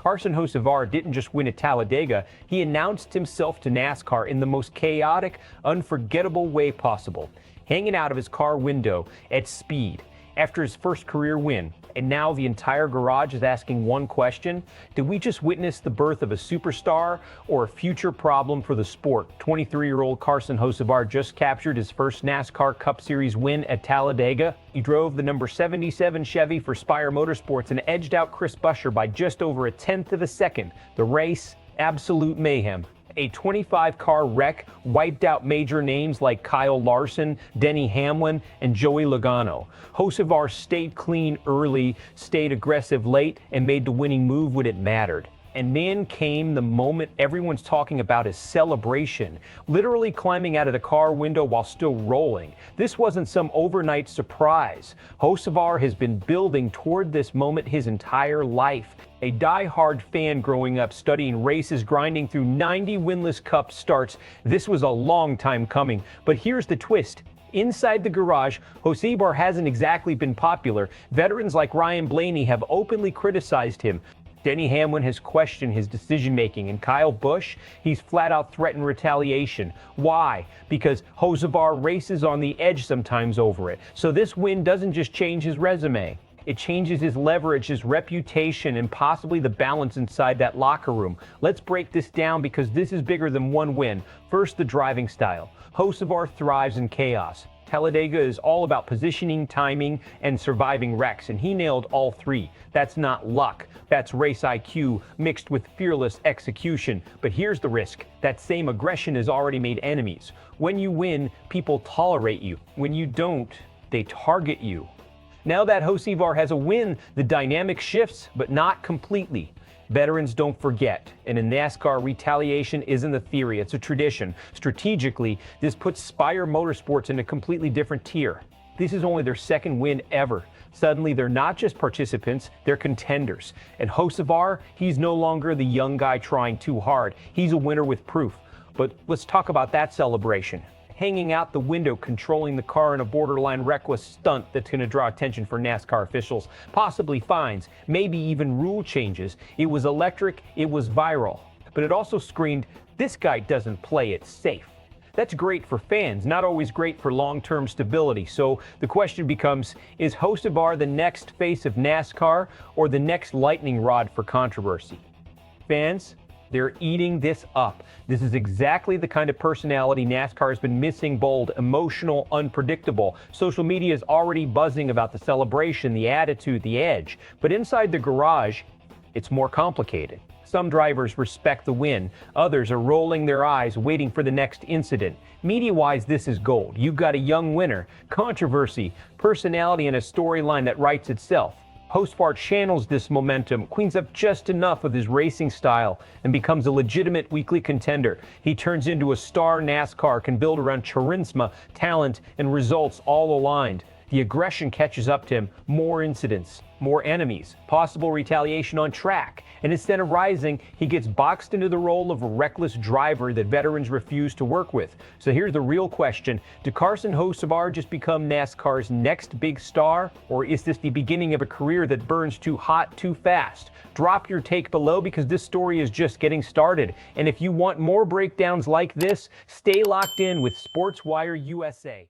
Carson Hocevar didn't just win at Talladega, he announced himself to NASCAR in the most chaotic, unforgettable way possible, hanging out of his car window at speed after his first career win. And now the entire garage is asking one question: did we just witness the birth of a superstar or a future problem for the sport? 23-year-old Carson Hocevar just captured his first NASCAR Cup Series win at Talladega. He drove the number 77 Chevy for Spire Motorsports and edged out Chris Buescher by just over a tenth of a second. The race, absolute mayhem. A 25-car wreck wiped out major names like Larson, Denny Hamlin, and Joey Logano. Hocevar stayed clean early, stayed aggressive late, and made the winning move when it mattered. And then came the moment everyone's talking about, his celebration, literally climbing out of the car window while still rolling. This wasn't some overnight surprise. Hocevar has been building toward this moment his entire life. A die-hard fan growing up, studying races, grinding through 90 winless Cup starts. This was a long time coming, but here's the twist. Inside the garage, Hocevar hasn't exactly been popular. Veterans like Blaney have openly criticized him. Denny Hamlin has questioned his decision-making, and Busch, he's flat-out threatened retaliation. Why? Because Hocevar races on the edge sometimes over it. So this win doesn't just change his resume. It changes his leverage, his reputation, and possibly the balance inside that locker room. Let's break this down because this is bigger than one win. First, the driving style. Hocevar thrives in chaos. Talladega is all about positioning, timing, and surviving wrecks, and he nailed all three. That's not luck. That's race IQ mixed with fearless execution. But here's the risk. That same aggression has already made enemies. When you win, people tolerate you. When you don't, they target you. Now that Hocevar has a win, the dynamic shifts, but not completely. Veterans don't forget, and in NASCAR, retaliation isn't a theory, it's a tradition. Strategically, this puts Spire Motorsports in a completely different tier. This is only their second win ever. Suddenly, they're not just participants, they're contenders. And Hocevar, he's no longer the young guy trying too hard. He's a winner with proof. But let's talk about that celebration. Hanging out the window, controlling the car in a borderline reckless stunt that's going to draw attention for NASCAR officials, possibly fines, maybe even rule changes. It was electric, it was viral. But it also screamed, this guy doesn't play it safe. That's great for fans, not always great for long-term stability. So the question becomes, is Hocevar the next face of NASCAR or the next lightning rod for controversy? Fans, they're eating this up. This is exactly the kind of personality NASCAR has been missing: bold, emotional, unpredictable. Social media is already buzzing about the celebration, the attitude, the edge. But inside the garage, it's more complicated. Some drivers respect the win. Others are rolling their eyes, waiting for the next incident. Media-wise, this is gold. You've got a young winner, controversy, personality, and a storyline that writes itself. Hocevar channels this momentum, cleans up just enough of his racing style, and becomes a legitimate weekly contender. He turns into a star NASCAR can build around charisma, talent, and results all aligned. The aggression catches up to him, more incidents, more enemies, possible retaliation on track, and instead of rising, he gets boxed into the role of a reckless driver that veterans refuse to work with. So here's the real question: did Carson Hocevar just become NASCAR's next big star, or is this the beginning of a career that burns too hot too fast? Drop your take below because this story is just getting started. And if you want more breakdowns like this, stay locked in with SportsWire USA.